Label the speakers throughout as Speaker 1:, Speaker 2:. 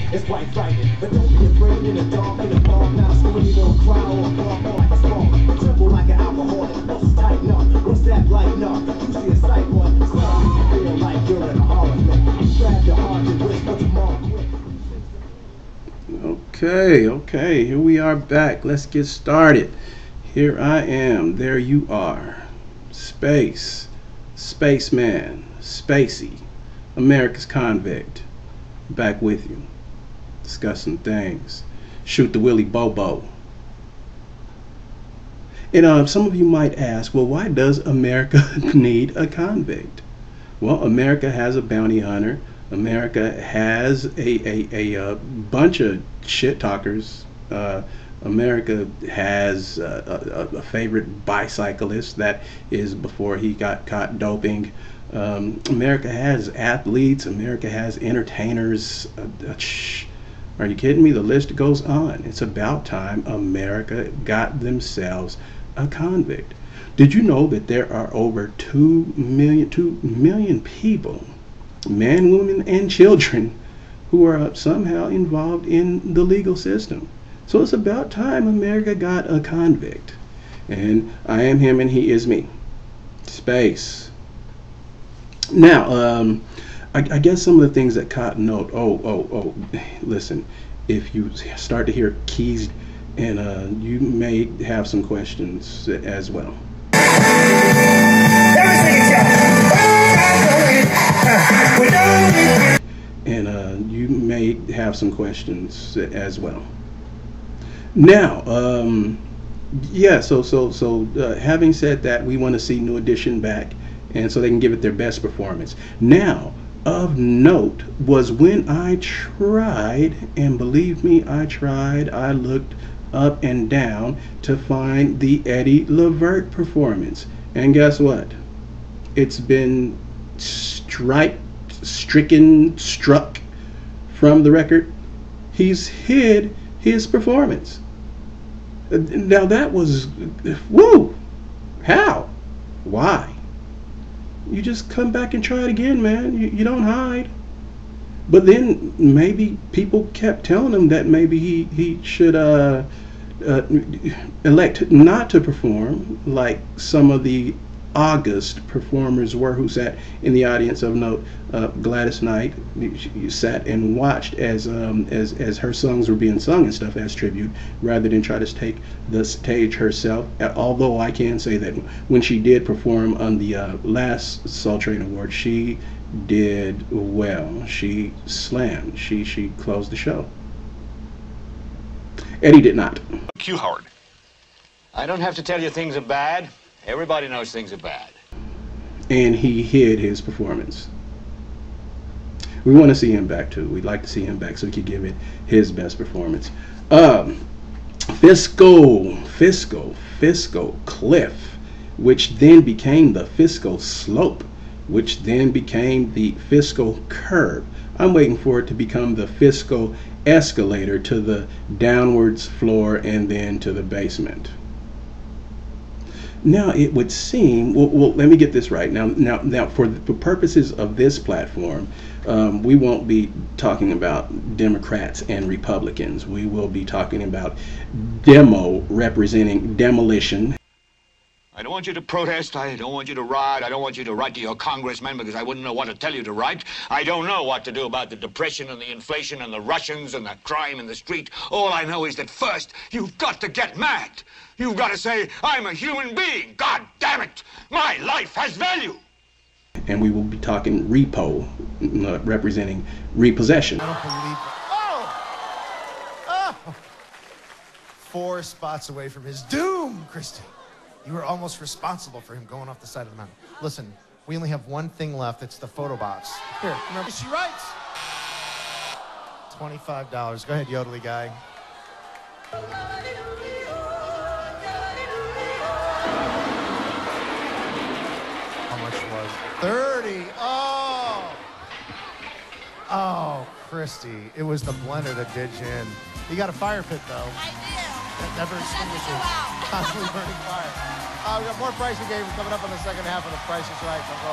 Speaker 1: It's quite frightening, but don't be afraid in the dark, in the fog. Now scream or cry or bark like a spark. Tremble like an alcoholic, muscles tighten up. What's that lighten up? You see a sight, but suddenly you feel like you're in a horror flick. Grab your heart and whisper tomorrow quick.
Speaker 2: Okay, here we are back. Let's get started. Here I am, there you are. Space, Spaceman, Spacey, America's Convict, back with you, discussing things. Shoot the Willy Bobo. And some of you might ask, well, why does America need a convict? Well, America has a bounty hunter. America has a bunch of shit talkers. America has a favorite bicyclist that is before he got caught doping. America has athletes. America has entertainers. Are you kidding me? The list goes on. It's about time America got themselves a convict. Did you know that there are over 2 million people, men, women, and children, who are somehow involved in the legal system? So it's about time America got a convict. And I am him and he is me. Space. Now, I guess some of the things that caught note. Oh, listen, if you start to hear keys, and you may have some questions as well. And you may have some questions as well. Now, yeah, so having said that, we want to see New Edition back, and so they can give it their best performance. Now, of note was when I tried, and believe me, I looked up and down to find the Eddie Levert performance, and guess what? It's been struck from the record. He's hid his performance. Now that was, woo! How? Why? You just come back and try it again, man. You don't hide. But then maybe people kept telling him that maybe he should elect not to perform like some of the August performers were who sat in the audience. Of note, Gladys Knight, you sat and watched as her songs were being sung and stuff as tribute, rather than try to take the stage herself. Although I can say that when she did perform on the last Soul Train Award, she did well. She slammed. She closed the show. Eddie did not.
Speaker 3: Q Howard. I don't have to tell you things are bad. Everybody knows things are bad.
Speaker 2: And he hid his performance. We want to see him back too. We'd like to see him back so he could give it his best performance. Fiscal cliff, which then became the fiscal slope, which then became the fiscal curve. I'm waiting for it to become the fiscal escalator to the downwards floor and then to the basement. Now it would seem, well, let me get this right. Now for the purposes of this platform, we won't be talking about Democrats and Republicans. We will be talking about demo representing demolition.
Speaker 3: I don't want you to protest. I don't want you to riot. I don't want you to write to your congressman because I wouldn't know what to tell you to write. I don't know what to do about the depression and the inflation and the Russians and the crime in the street. All I know is that first, you've got to get mad. You've got to say, I'm a human being. God damn it. My life has value.
Speaker 2: And we will be talking repo, representing repossession.
Speaker 4: I don't believe it. Oh! 4 spots away from his doom, Christy. You were almost responsible for him going off the side of the mountain. Listen, we only have one thing left. It's the photo box. Here, remember, she writes. $25. Go ahead, yodely guy. How much was it? 30. Oh! Oh, Christy. It was the blender that did you in. You got a fire pit, though.
Speaker 5: I did.
Speaker 4: That never extinguishes. Constantly burning fire. We got more pricing games coming up in the second half of The Price is Right. Don't go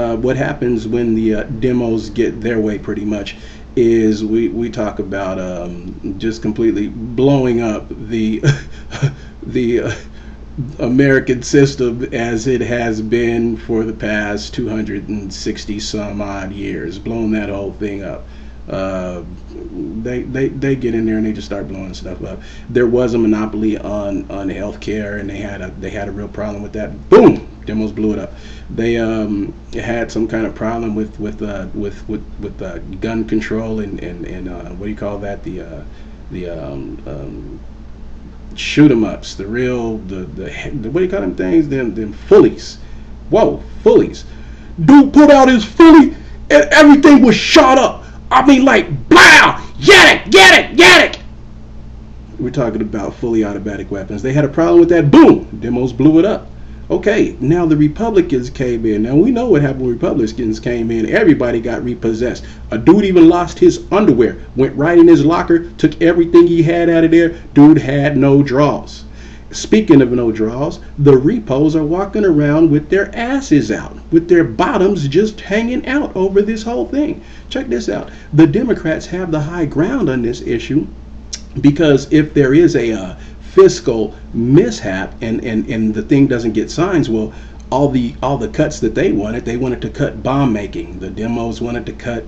Speaker 4: away.
Speaker 2: What happens when the demos get their way, pretty much, is we talk about just completely blowing up the the American system as it has been for the past 260 some odd years, blowing that whole thing up. They get in there and they just start blowing stuff up. There was a monopoly on healthcare, and they had a real problem with that. Boom, demos blew it up. They had some kind of problem with gun control and what do you call that, the shoot 'em ups, the what do you call them things, them fullies. Whoa, fullies. Dude put out his fully and everything was shot up. I mean, like, blah, get it. We're talking about fully automatic weapons. They had a problem with that. Boom, demos blew it up. Okay, now the Republicans came in. Now we know what happened when Republicans came in. Everybody got repossessed. A dude even lost his underwear, went right in his locker, took everything he had out of there. Dude had no draws. Speaking of no draws, the repos are walking around with their asses out, with their bottoms just hanging out over this whole thing. Check this out. The Democrats have the high ground on this issue because if there is a fiscal mishap and the thing doesn't get signed, well, all the cuts that they wanted to cut bomb making. The demos wanted to cut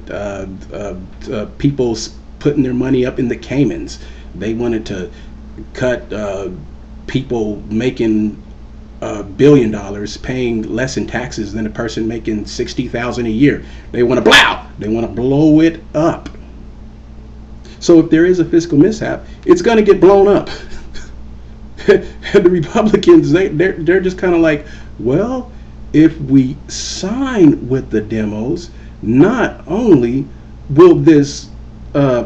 Speaker 2: people putting their money up in the Caymans. They wanted to cut people making $1 billion paying less in taxes than a person making $60,000 a year. They want to blow it up. So if there is a fiscal mishap, it's going to get blown up. And the Republicans, they're just kind of like, well, if we sign with the demos, not only will this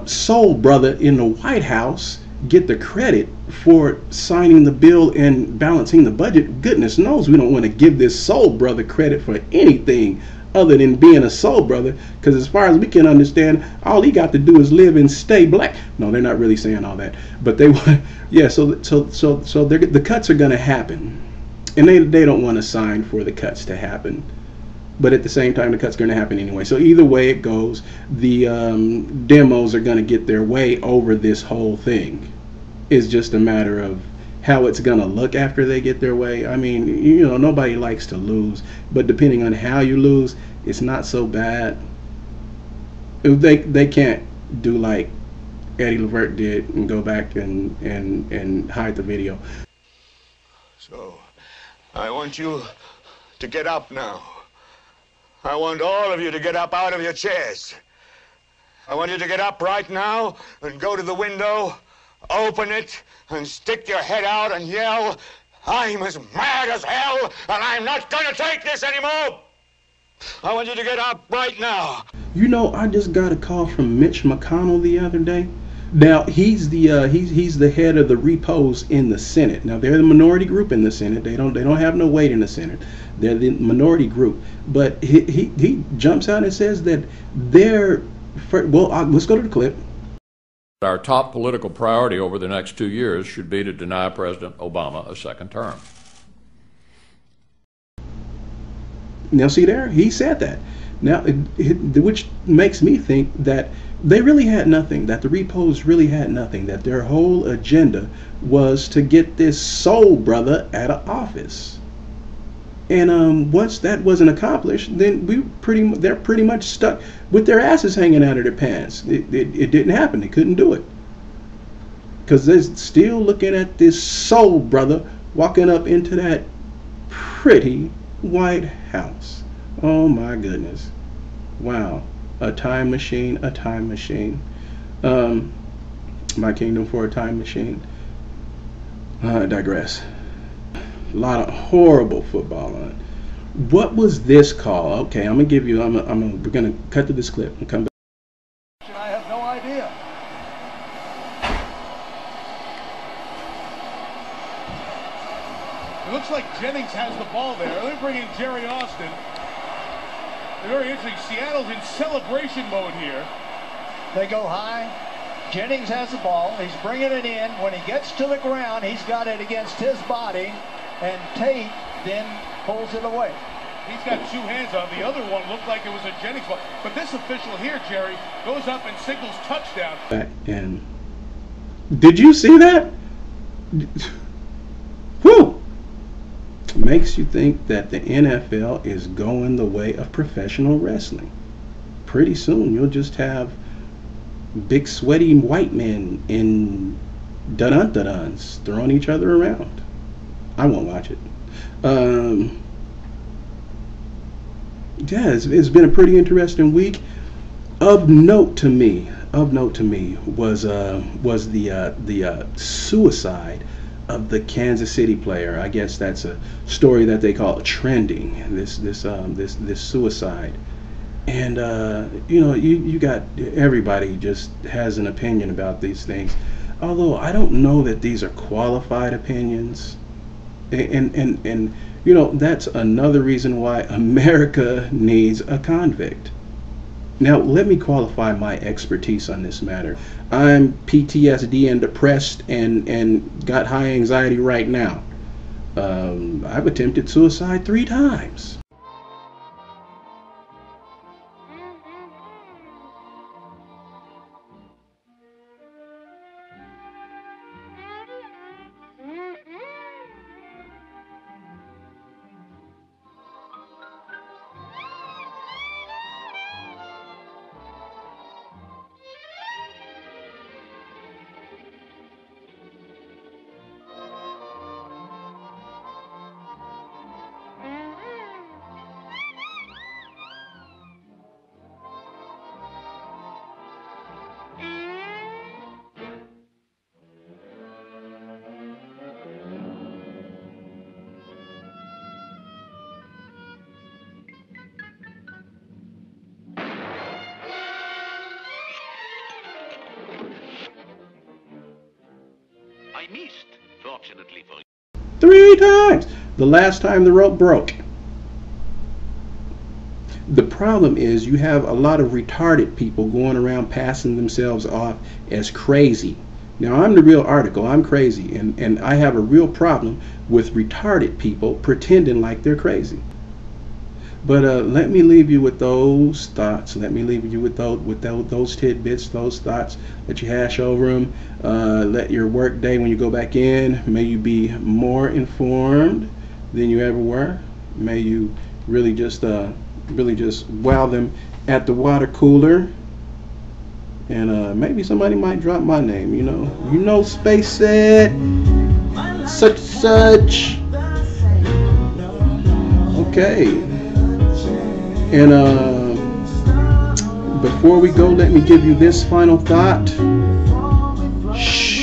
Speaker 2: soul brother in the White House get the credit for signing the bill and balancing the budget, goodness knows we don't want to give this soul brother credit for anything other than being a soul brother, because as far as we can understand, all he got to do is live and stay black. No, they're not really saying all that, but they want, yeah. So the cuts are going to happen, and they don't want to sign for the cuts to happen, but at the same time, the cuts are going to happen anyway. So either way it goes, the demos are going to get their way over this whole thing. It's just a matter of how it's going to look after they get their way. I mean, you know, nobody likes to lose, but depending on how you lose, it's not so bad. They can't do like Eddie Levert did and go back and hide the video.
Speaker 3: So, I want you to get up now. I want all of you to get up out of your chairs. I want you to get up right now and go to the window, open it, and stick your head out and yell, "I'm as mad as hell, and I'm not going to take this anymore!" I want you to get up right now.
Speaker 2: You know, I just got a call from Mitch McConnell the other day. Now he's the head of the repos in the Senate. Now they're the minority group in the Senate. They don't have no weight in the Senate. They're the minority group. But he jumps out and says that they're let's go to the clip.
Speaker 5: Our top political priority over the next 2 years should be to deny President Obama a second term.
Speaker 2: Now see there, he said that. Now, which makes me think that they really had nothing, that the repos really had nothing, that their whole agenda was to get this soul brother out of office. And once that wasn't accomplished, then they're pretty much stuck with their asses hanging out of their pants. It didn't happen. They couldn't do it because they're still looking at this soul brother walking up into that pretty White House. Oh my goodness! Wow, a time machine, a time machine. My kingdom for a time machine. I digress. A lot of horrible football on it. What was this call? Okay, I'm gonna give you. we're gonna cut to this clip and come back.
Speaker 6: I have no idea. It looks like Jennings has the ball there. Let me bring in Jerry Austin. Very interesting. Seattle's in celebration mode here.
Speaker 7: They go high. Jennings has the ball. He's bringing it in. When he gets to the ground, he's got it against his body. And Tate then pulls it away.
Speaker 6: He's got two hands on. The other one looked like it was a Jennings ball. But this official here, Jerry, goes up and signals touchdown.
Speaker 2: And did you see that? Whew! Makes you think that the NFL is going the way of professional wrestling. Pretty soon you'll just have big sweaty white men in dun-dun-dun-duns throwing each other around. I won't watch it. Yeah, it's been a pretty interesting week. Of note to me was the suicide of the Kansas City player. I guess that's a story that they call trending. This suicide, and you got everybody just has an opinion about these things. Although I don't know that these are qualified opinions, and that's another reason why America needs a convict. Now, let me qualify my expertise on this matter. I'm PTSD and depressed and got high anxiety right now. I've attempted suicide 3 times.
Speaker 3: I missed, fortunately for you.
Speaker 2: 3 times. The last time the rope broke. The problem is you have a lot of retarded people going around passing themselves off as crazy. Now, I'm the real article. I'm crazy. And I have a real problem with retarded people pretending like they're crazy. But let me leave you with those thoughts. Let me leave you with those tidbits, those thoughts. Let you hash over them. Let your work day, when you go back in, may you be more informed than you ever were. May you really just wow them at the water cooler. And maybe somebody might drop my name. You know, Space said such. Okay. And before we go, let me give you this final thought. Shh.